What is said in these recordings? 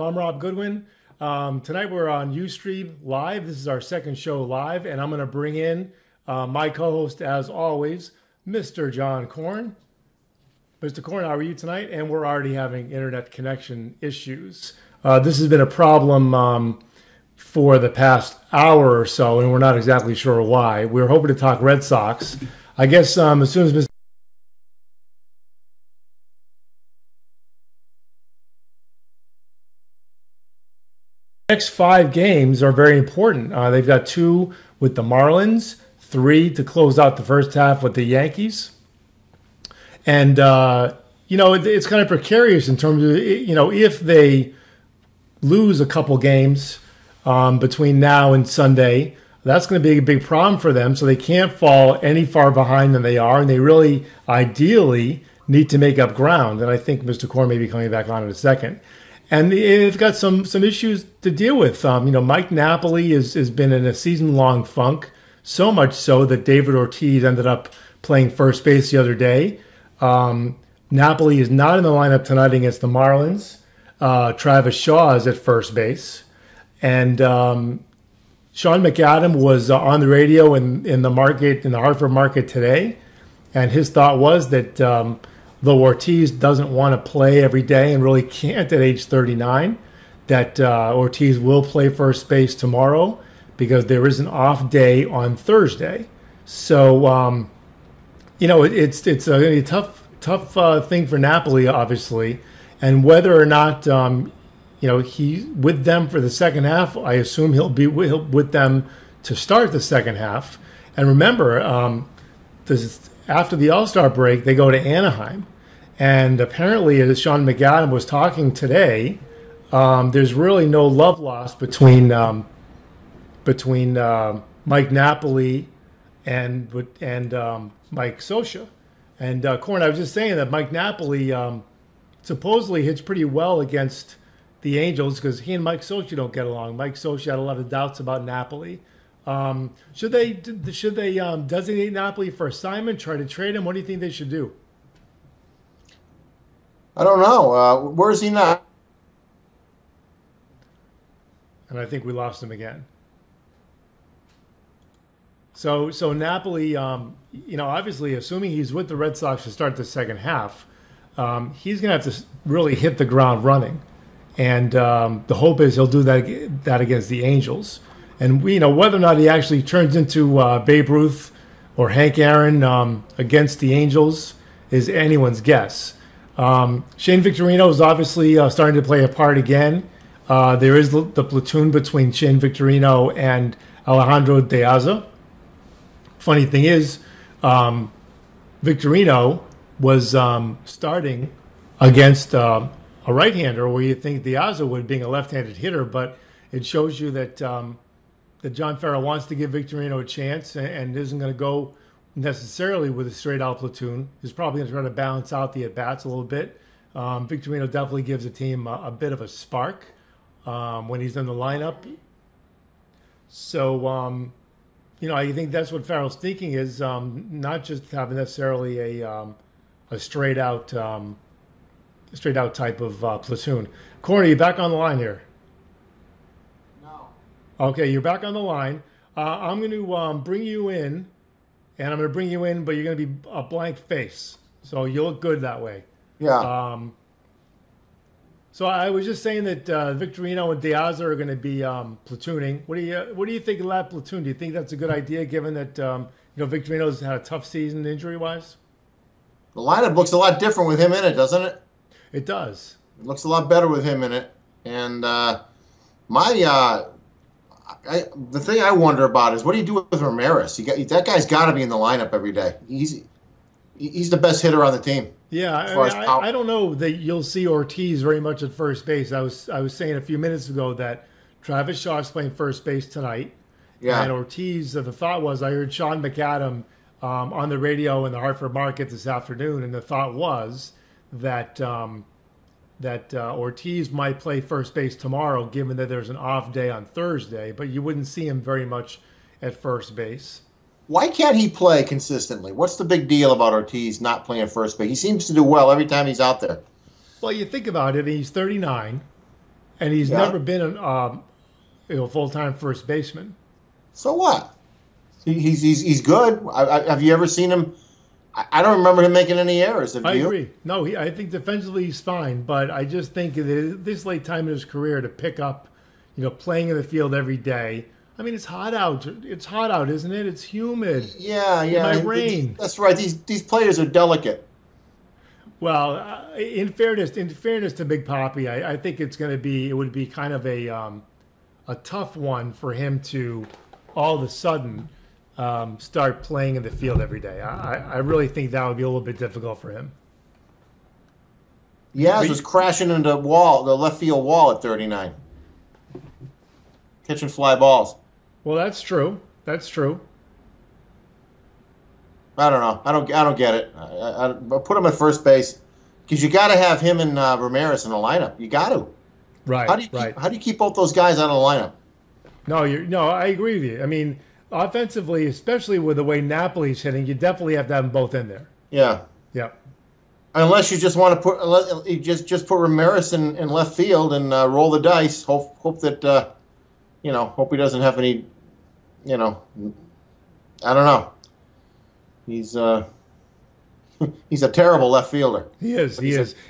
I'm Rob Goodwin. Tonight we're on Ustream Live. This is our second show live, and I'm going to bring in my co-host, as always, Mr. John Korn. Mr. Korn, how are you tonight? And we're already having internet connection issues. This has been a problem for the past hour or so, and we're not exactly sure why. We were hoping to talk Red Sox. I guess as soon as Mr. Next five games are very important. They've got two with the Marlins, three to close out the first half with the Yankees. And, it's kind of precarious in terms of, if they lose a couple games between now and Sunday, that's going to be a big problem for them. So they can't fall any far behind than they are. And they really, ideally, need to make up ground. And I think Mr. Korn may be coming back on in a second. And they've got some issues to deal with. Mike Napoli has been in a season-long funk, so much so that David Ortiz ended up playing first base the other day. Napoli is not in the lineup tonight against the Marlins. Travis Shaw is at first base. And Sean McAdam was on the radio in the Hartford market today. And his thought was that though Ortiz doesn't want to play every day and really can't at age 39, that Ortiz will play first base tomorrow because there is an off day on Thursday. So, it's a tough thing for Napoli, obviously. And whether or not, he's with them for the second half, I assume he'll be with them to start the second half. And remember, after the All-Star break, they go to Anaheim. And apparently, as Sean McAdam was talking today, there's really no love lost between Mike Napoli and Mike Scioscia. And Korn, I was just saying that Mike Napoli supposedly hits pretty well against the Angels because he and Mike Scioscia don't get along. Mike Scioscia had a lot of doubts about Napoli. Should they designate Napoli for assignment, try to trade him? What do you think they should do? I don't know. Where is he now? And I think we lost him again. So Napoli, obviously, assuming he's with the Red Sox to start the second half, he's going to have to really hit the ground running. And the hope is he'll do that against the Angels. And whether or not he actually turns into Babe Ruth or Hank Aaron against the Angels is anyone's guess. Shane Victorino is obviously starting to play a part again. There is the platoon between Shane Victorino and Alejandro De Aza. Funny thing is, Victorino was starting against a right-hander where you think De Aza would, being a left-handed hitter, but it shows you that John Farrell wants to give Victorino a chance and isn't going to go necessarily with a straight-out platoon. He's probably going to try to balance out the at-bats a little bit. Victorino definitely gives the team a bit of a spark when he's in the lineup. So, I think that's what Farrell's thinking is not just having necessarily a straight-out type of platoon. Corey, you back on the line here? No. Okay, you're back on the line. I'm going to bring you in. And I'm going to bring you in, but you're going to be a blank face. So you look good that way. Yeah. So I was just saying that Victorino and De Aza are going to be platooning. What do you think of that platoon? Do you think that's a good idea, given that Victorino's had a tough season injury-wise? The lineup looks a lot different with him in it, doesn't it? It does. It looks a lot better with him in it. And the thing I wonder about is what do you do with Ramirez? That guy's got to be in the lineup every day. He's the best hitter on the team. Yeah, I don't know that you'll see Ortiz very much at first base. I was saying a few minutes ago that Travis Shaw is playing first base tonight. Yeah. And Ortiz, the thought was, I heard Sean McAdam on the radio in the Hartford market this afternoon, and the thought was that Ortiz might play first base tomorrow, given that there's an off day on Thursday, but you wouldn't see him very much at first base. Why can't he play consistently? What's the big deal about Ortiz not playing first base? He seems to do well every time he's out there. Well, you think about it, he's 39, and he's Yeah. never been a full-time first baseman. So what? He's good. Have you ever seen him? I don't remember him making any errors. Have I you? agree. No, I think defensively he's fine, but I just think that this late time in his career to pick up, playing in the field every day. I mean, it's hot out. It's hot out, isn't it? It's humid. Yeah, It yeah. might rain. That's right. These players are delicate. Well, in fairness to Big Poppy, I think it would be kind of a tough one for him to all of a sudden start playing in the field every day. I really think that would be a little bit difficult for him. Yaz was crashing into the left field wall at 39, catching fly balls. Well, that's true. That's true. I don't know. I don't get it. I put him at first base because you got to have him and Ramirez in the lineup. You got to. Right. How do you keep both those guys out of the lineup? No, I agree with you. I mean, offensively, especially with the way Napoli's hitting, you definitely have to have them both in there. Yeah. Yeah. Unless you just want to just put Ramirez in left field and roll the dice. Hope that hope he doesn't have any. I don't know. He's he's a terrible left fielder. He is.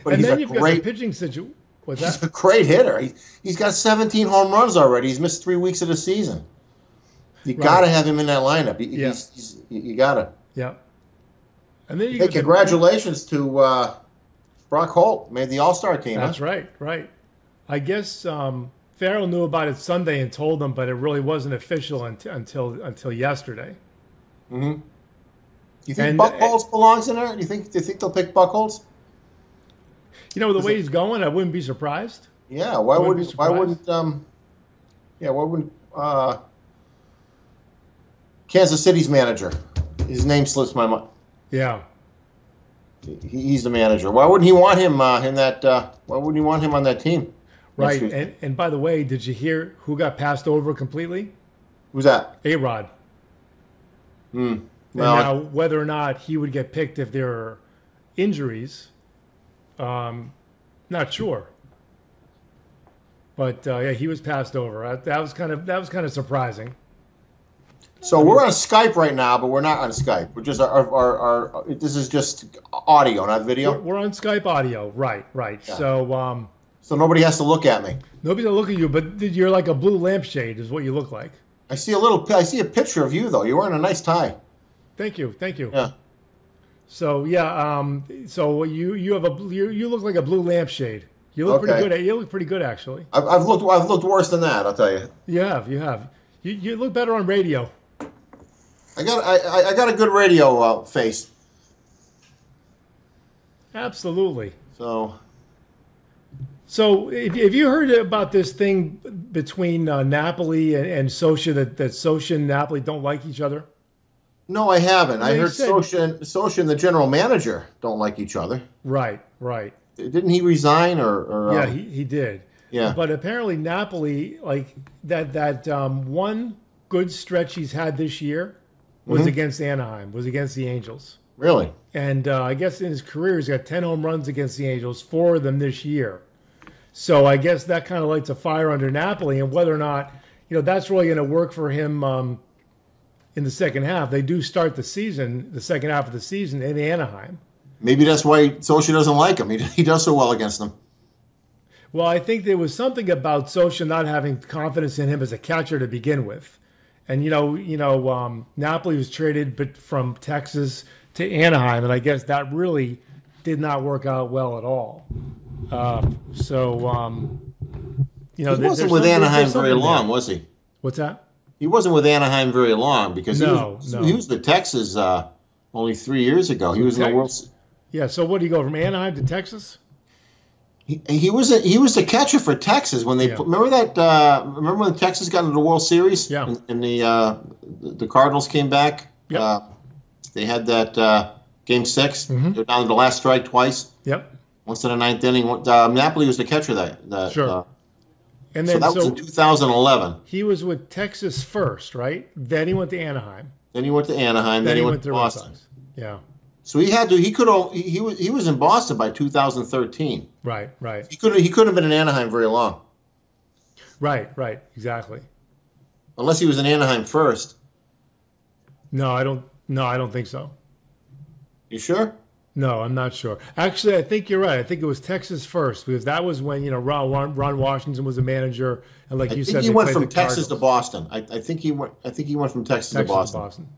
But And he's then a you've got great- the pitching situation. What's He's that? a great hitter. He's got 17 home runs already. He's missed 3 weeks of the season. You got to have him in that lineup. You got to. Yeah. And then you Hey, got congratulations to Brock Holt. Made the All-Star team. That's right. I guess Farrell knew about it Sunday and told them, but it really wasn't official until yesterday. Mm-hmm. Do you think Buchholz belongs in there? Do you think they'll pick Buchholz? The way he's going, I wouldn't be surprised. Yeah. Why wouldn't Kansas City's manager? His name slips my mind. Yeah. He's the manager. Why wouldn't he want him Why wouldn't he want him on that team? Right. And by the way, did you hear who got passed over completely? Who's that? A-Rod. Well, Now, whether or not he would get picked if there are injuries, not sure. But yeah, he was passed over. That was kind of surprising. So we're on Skype right now, but we're not on Skype. We're just our this is just audio, not video. We're on Skype audio, right? Yeah. So nobody has to look at me. nobody's gonna look at you, but you're like a blue lampshade, is what you look like. I see a picture of you though. You're wearing a nice tie. Thank you. Yeah. So yeah, so you look like a blue lampshade. You look pretty good. You look pretty good actually. I've looked worse than that. I'll tell you. You have. You look better on radio. I got a good radio face. Absolutely. So if you heard about this thing between Napoli and Scioscia that Scioscia and Napoli don't like each other? no, I haven't. I They heard said- Scioscia and the general manager don't like each other. Right. Didn't he resign or Yeah, he did. Yeah. But apparently Napoli, like that one good stretch he's had this year was against Anaheim, was against the Angels. Really? And I guess in his career, he's got 10 home runs against the Angels, 4 of them this year. So I guess that kind of lights a fire under Napoli. And whether or not, that's really going to work for him in the second half. They do start the second half of the season in Anaheim. Maybe that's why Scioscia doesn't like him. He does so well against them. Well, I think there was something about Scioscia not having confidence in him as a catcher to begin with. And, Napoli was traded from Texas to Anaheim, and I guess that really did not work out well at all. He wasn't with Anaheim very long, was he? What's that? He wasn't with Anaheim very long because No. he was with Texas only 3 years ago. He was in the World. Yeah, so what do you go from Anaheim to Texas? He was the catcher for Texas when they remember that. Remember when Texas got into the World Series? Yeah. And the Cardinals came back. Yep. They had that Game 6. They were down to the last strike twice. Yep. Once in the ninth inning. Napoli was the catcher that. Sure. And So then that was in 2011. he was with Texas first, right? Then he went to Anaheim. Then he went to Anaheim. Then he went to to Red Boston. Sox. Yeah. So he was in Boston by 2013. Right. He couldn't have been in Anaheim very long. Right, exactly. Unless he was in Anaheim first. No, I don't. No, I don't think so. You sure? No, I'm not sure. Actually, I think you're right. I think it was Texas first because that was when Ron Washington was a manager, and like I you think said, he they went played from the Texas to Cardinals. Boston. I think he went. I think he went from Texas to Texas to Boston. Boston.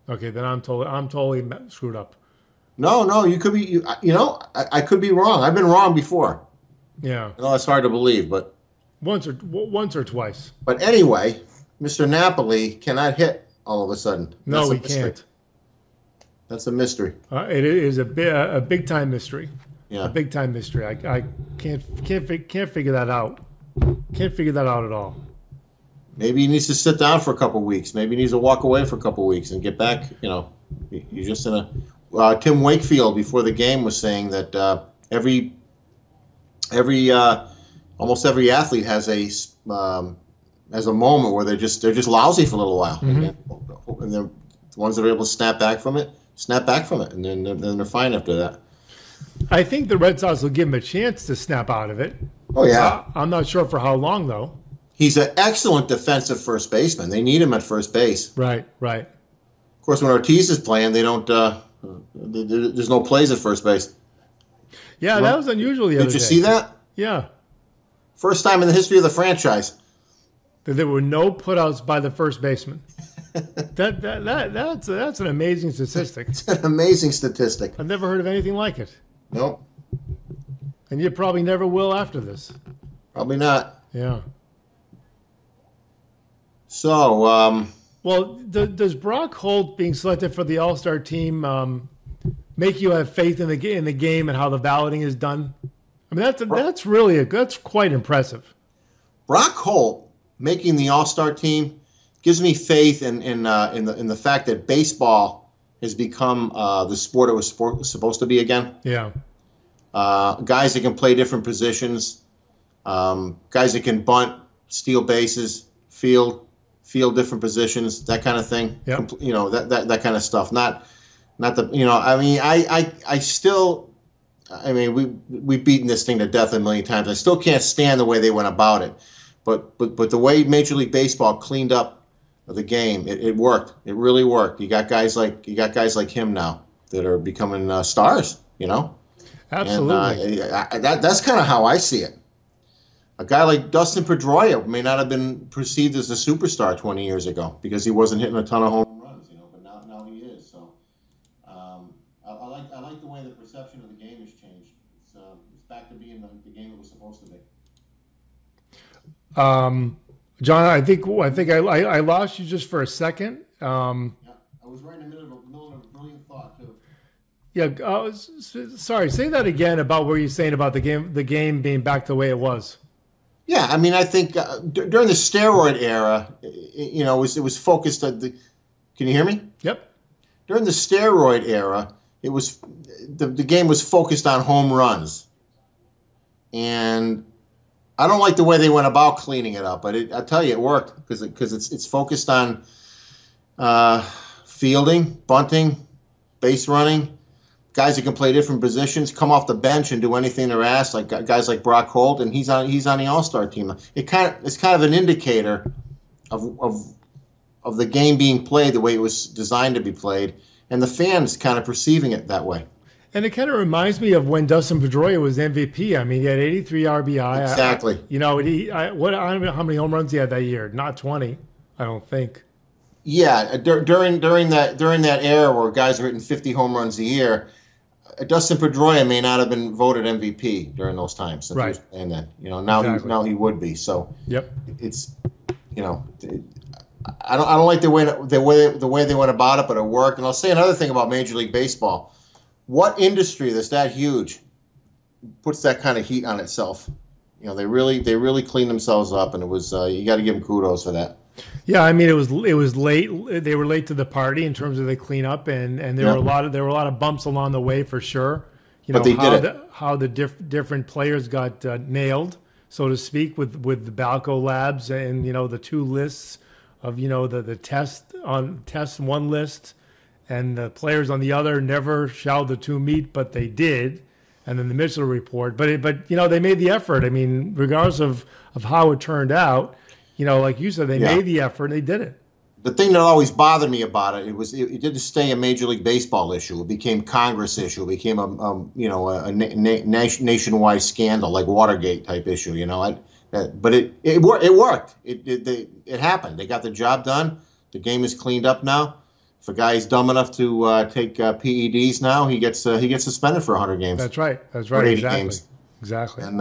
Okay, then I'm totally screwed up. No, you could be. I could be wrong. I've been wrong before. Yeah, I know that's hard to believe, but once or twice. anyway, Mr. Napoli cannot hit all of a sudden. No, That's a we mystery. can't. That's a mystery. It is a big time mystery. Yeah. A big time mystery. I can't figure that out. Can't figure that out at all. Maybe he needs to sit down for a couple of weeks. Maybe he needs to walk away for a couple of weeks and get back. He's just in a. Tim Wakefield before the game was saying that almost every athlete has a moment where they're just lousy for a little while, and the ones that are able to snap back from it, and then they're fine after that. I think the Red Sox will give him a chance to snap out of it. Oh yeah, I'm not sure for how long though. he's an excellent defensive first baseman. They need him at first base. Right. Of course, when Ortiz is playing, they don't. There's no plays at first base. Yeah, that was unusual the other day. Did you see that? Yeah. First time in the history of the franchise. That there were no putouts by the first baseman. That's an amazing statistic. It's an amazing statistic. I've never heard of anything like it. Nope, And you probably never will after this. probably not. Yeah. So, Well, does Brock Holt being selected for the All-Star team make you have faith in the game and how the balloting is done? I mean, that's quite impressive. Brock Holt making the All-Star team gives me faith in the fact that baseball has become the sport it was supposed to be again. Yeah. Guys that can play different positions, guys that can bunt, steal bases, field different positions, that kind of thing. Yep. That kind of stuff. Not the I mean I still. I mean, we've beaten this thing to death a million times. I still can't stand the way they went about it, but the way Major League Baseball cleaned up the game, it worked. It really worked. You got guys like him now that are becoming stars. Absolutely. And that's kind of how I see it. A guy like Dustin Pedroia may not have been perceived as a superstar 20 years ago because he wasn't hitting a ton of home runs, but now he is. So I like the way the perception of the game has changed. It's back to being the game it was supposed to be. John, I think I lost you just for a second. Yeah, I was right in the middle of a brilliant thought too. Yeah, sorry. Say that again about what you're saying about the game being back the way it was. Yeah, I mean, I think during the steroid era, it was focused on the. Can you hear me? Yep. During the steroid era, it was the game was focused on home runs, and I don't like the way they went about cleaning it up. But I tell you, it worked because it's focused on fielding, bunting, base running. Guys that can play different positions, come off the bench and do anything they're asked, like guys like Brock Holt, and he's on the All-Star team. It's kind of an indicator of the game being played the way it was designed to be played, and the fans kind of perceiving it that way. And it kind of reminds me of when Dustin Pedroia was MVP. I mean, he had 83 RBI. Exactly. I don't know how many home runs he had that year. Not 20, I don't think. Yeah, during that era where guys were hitting 50 home runs a year, Dustin Pedroia may not have been voted MVP during those times. Right. And then now Exactly. he would be. So Yep. it's I don't like the way they went about it, but it worked. And I'll say another thing about Major League Baseball: what industry that's that huge puts that kind of heat on itself? They really cleaned themselves up, and it was you got to give them kudos for that. Yeah, I mean it was late. They were late to the party in terms of the cleanup, and there were a lot of bumps along the way for sure. But they did it. How the different players got nailed, so to speak, with the Balco Labs and the two lists of the test one list and the players on the other. Never shall the two meet, but they did. and then the Mitchell report. But they made the effort. I mean, regardless of how it turned out, like you said, they made the effort and they did it. The thing that always bothered me about it, it didn't stay a Major League Baseball issue. It became Congress issue. It became a nationwide scandal, like Watergate type issue. But it worked. It happened. They got the job done. The game is cleaned up now. If a guy is dumb enough to take PEDs now, he gets suspended for 100 games. That's right. Or 80 exactly. games. Exactly. And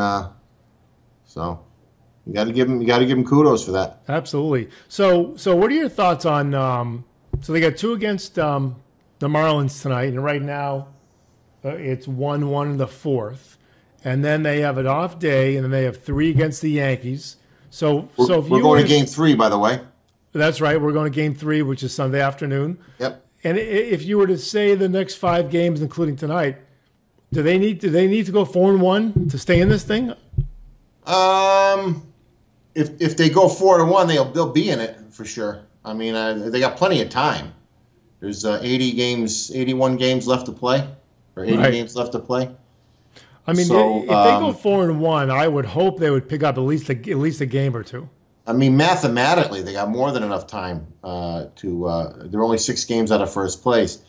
so you got to give him kudos for that. Absolutely. So what are your thoughts on? So they got 2 against the Marlins tonight, and right now it's 1-1 in the 4th, and then they have an off day, and then they have 3 against the Yankees. So if we're going to Game 3, by the way. That's right. We're going to Game 3, which is Sunday afternoon. Yep. And if you were to say the next 5 games, including tonight, do they need to go 4-1 to stay in this thing? If they go 4-1, they'll be in it for sure. I mean, they got plenty of time. There's 81 games left to play, or 80 games left to play. I mean, if they go 4-1, I would hope they would pick up at least a game or 2. I mean, mathematically, they got more than enough time they're only 6 games out of first place.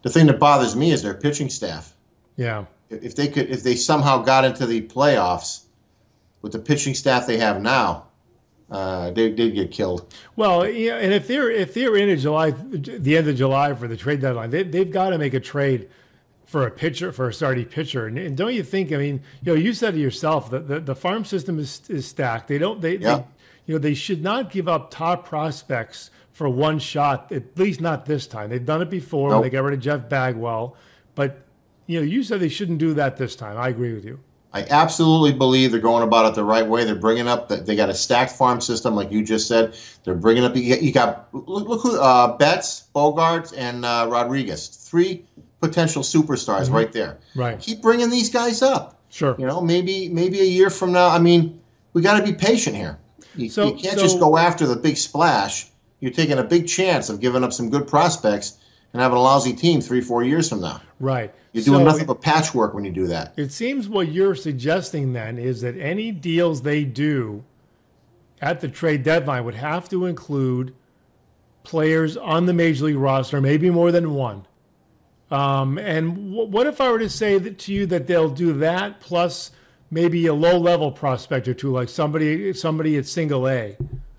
The thing that bothers me is their pitching staff. Yeah. If they somehow got into the playoffs with the pitching staff they have now, they'd get killed. Well, and if they're in the end of July for the trade deadline, they've got to make a trade for a starting pitcher. And don't you think? I mean, you said it yourself that the farm system is stacked. They should not give up top prospects for one shot, at least not this time. They've done it before when they got rid of Jeff Bagwell. But, you said they shouldn't do that this time. I agree with you. I absolutely believe they're going about it the right way. They're bringing up they got a stacked farm system, like you just said. They're bringing up. You got look who Betts, Bogaerts, and Rodriguez. 3 potential superstars right there. Right. Keep bringing these guys up. Sure. Maybe a year from now. I mean, we got to be patient here. You can't just go after the big splash. You're taking a big chance of giving up some good prospects and having a lousy team 3-4 years from now. Right. You're doing nothing but patchwork when you do that. It seems what you're suggesting then is that any deals they do at the trade deadline would have to include players on the Major League roster, maybe more than one. And what if I were to say to you that they'll do that plus maybe a low-level prospect or 2, like somebody at single A?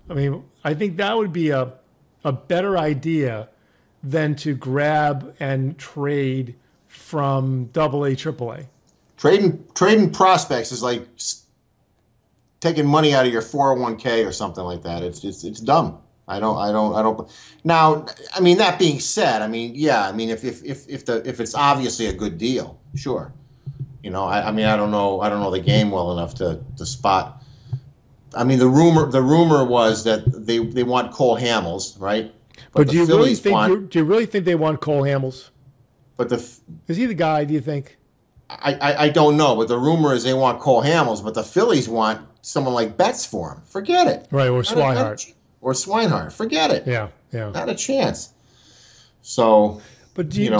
I mean, I think that would be a better idea than to grab and trade from AA, AAA. Trading prospects is like taking money out of your 401k or something like that. It's dumb. I don't. Now, I mean, that being said, I mean, yeah, I mean, if it's obviously a good deal, sure. I mean, I don't know the game well enough to spot. I mean, the rumor was that they want Cole Hamels, right? But do you really think they want Cole Hamels? But is he the guy? Do you think? I don't know, but the rumor is they want Cole Hamels, but the Phillies want someone like Betts for him. Forget it. Right, or Swihart. Or Swinehart. Forget it. Yeah. Not a chance. So. But do you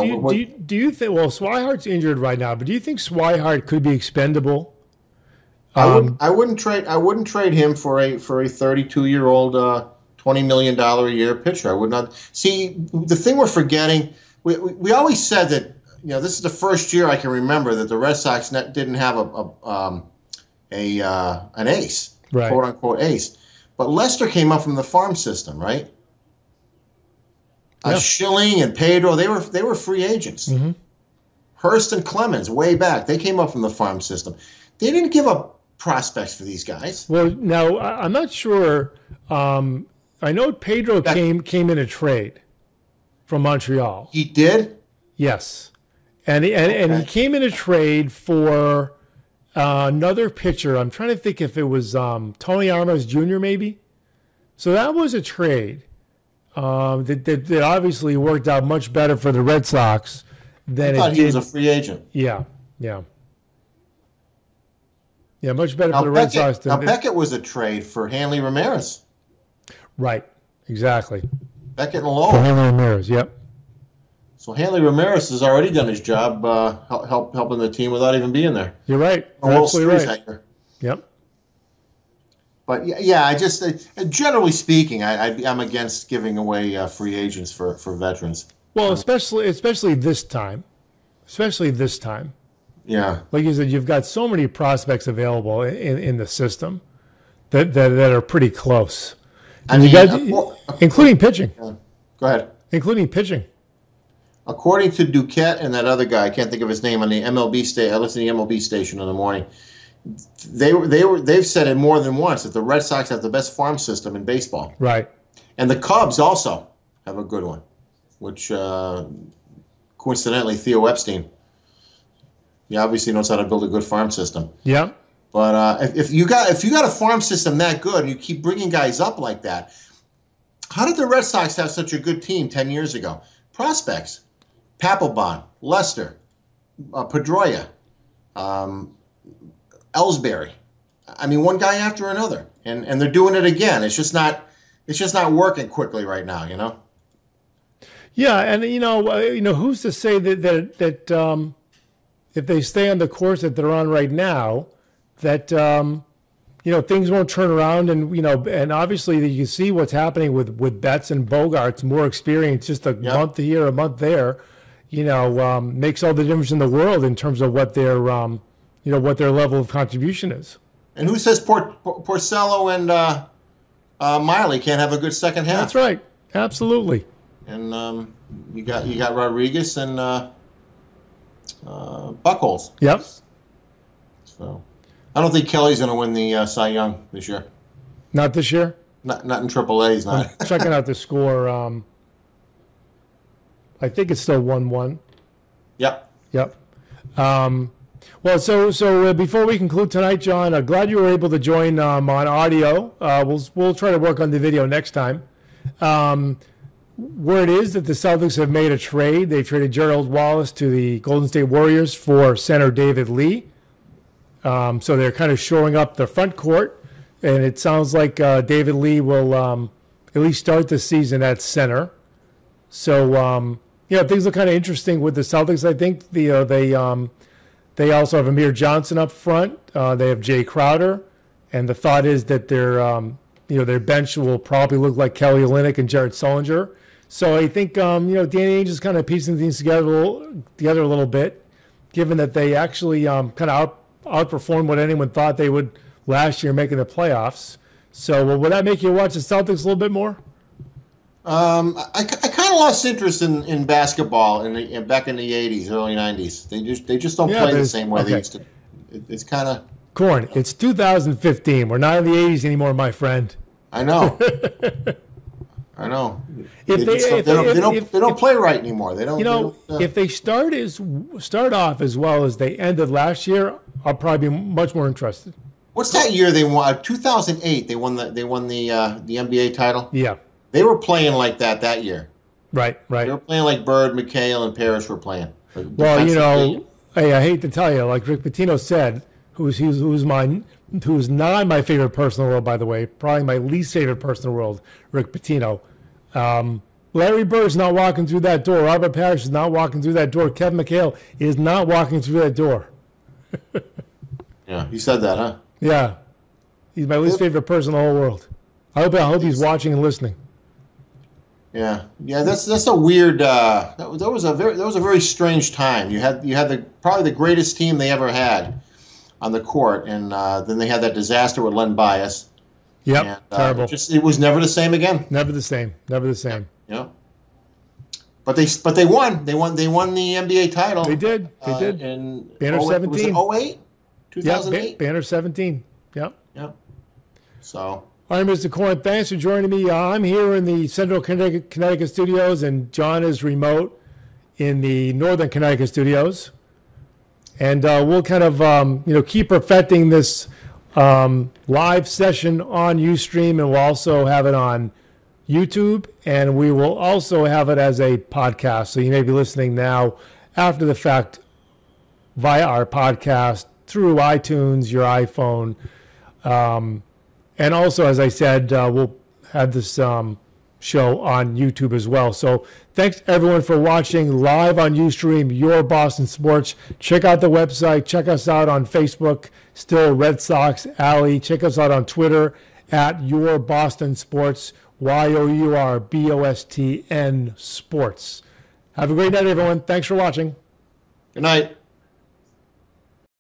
think? Well, Swihart's injured right now, but do you think Swihart could be expendable? I wouldn't trade him for a 32-year-old $20 million a year pitcher. I would not. See, the thing we're forgetting, we always said that this is the first year I can remember that the Red Sox didn't have an ace, right, quote unquote ace. But Lester came up from the farm system, right? Schilling and Pedro, they were free agents. Mm-hmm. Hurst and Clemens, way back, they came up from the farm system. They didn't give up prospects for these guys. Well, now I'm not sure. I know Pedro came in a trade from Montreal. He did? Yes, and he came in a trade for another pitcher. I'm trying to think if it was Tony Armas Jr. maybe. So that was a trade that obviously worked out much better for the Red Sox than I thought he was a free agent. Yeah, much better for the Red Sox. Now, Beckett was a trade for Hanley Ramirez. Right, exactly. Beckett and Lowell. For Hanley Ramirez, yep. So So Hanley Ramirez has already done his job, helping the team without even being there. You're right. Absolutely right. Yep. But yeah, I just generally speaking, I'm against giving away free agents for veterans. Well, especially this time. Yeah. Like you said, you've got so many prospects available in the system that are pretty close. Including pitching. Yeah. Go ahead. Including pitching. According to Duquette and that other guy, I can't think of his name, on the MLB station, I listen to the MLB station in the morning. They've said it more than once that the Red Sox have the best farm system in baseball. Right. And the Cubs also have a good one, which coincidentally Theo Epstein, he obviously knows how to build a good farm system. Yeah. But if you got a farm system that good and you keep bringing guys up like that, how did the Red Sox have such a good team 10 years ago? Prospects. Papelbon, Lester, Pedroia, Ellsbury. I mean, one guy after another, and they're doing it again. It's just not working quickly right now, you know. Yeah, and who's to say that if they stay on the course that they're on right now, that things won't turn around, and obviously you see what's happening with Betts and Bogarts, more experience, just a month here, a month there. Makes all the difference in the world in terms of what their level of contribution is. And who says Porcello and Miley can't have a good second half? That's right, absolutely. And you got Rodriguez and Buchholz. Yep. So I don't think Kelly's going to win the Cy Young this year. Not this year. Not in AAA. He's not. I'm checking out the score. I think it's still 1-1. Yep. Well, so before we conclude tonight, John, glad you were able to join on audio. We'll try to work on the video next time. Word is that the Celtics have made a trade. They traded Gerald Wallace to the Golden State Warriors for center David Lee. So they're kind of shoring up the front court, and it sounds like David Lee will at least start the season at center. So things look kind of interesting with the Celtics. I think they also have Amir Johnson up front. They have Jay Crowder, and the thought is that their bench will probably look like Kelly Olynyk and Jared Sullinger. So I think Danny Ainge is kind of piecing things together a little bit, given that they actually kind of outperformed what anyone thought they would last year, making the playoffs. So will that make you watch the Celtics a little bit more? I kind of lost interest in basketball back in the 80s, early 90s. They just don't play the same way they used to. It's kind of... Corn, it's 2015. We're not in the 80s anymore, my friend. I know. I know. They don't play right anymore. They don't. If they start off as well as they ended last year, I'll probably be much more interested. What's that year they won? 2008. They won the NBA title. Yeah. They were playing like that year. Right. They were playing like Bird, McHale, and Parrish were playing. Well, hey, I hate to tell you, like Rick Pitino said, who's not my favorite person in the world, by the way, probably my least favorite person in the world, Rick Pitino. Larry Bird's not walking through that door. Robert Parrish is not walking through that door. Kevin McHale is not walking through that door. Yeah, you said that, huh? Yeah. He's my least favorite person in the whole world. I hope he's watching and listening. Yeah. That's a weird. That was a very strange time. You had probably the greatest team they ever had on the court, and then they had that disaster with Len Bias. Yep, terrible. It was never the same again. Never the same. Yeah. But they won. They won the NBA title. They did. In Banner 17. Was it 08? 2008? Yep, Banner 17. Yep. So. All right, Mr. Corn, thanks for joining me. I'm here in the Central Connecticut studios, and John is remote in the Northern Connecticut studios. And we'll kind of, keep perfecting this live session on Ustream, and we'll also have it on YouTube, and we will also have it as a podcast. So you may be listening now after the fact via our podcast through iTunes, your iPhone. And also, as I said, we'll have this show on YouTube as well. So thanks everyone for watching live on Ustream, Your Boston Sports. Check out the website. Check us out on Facebook, still Red Sox Alley. Check us out on Twitter at Your Boston Sports, YOURBOSTN Sports. Have a great night, everyone. Thanks for watching. Good night.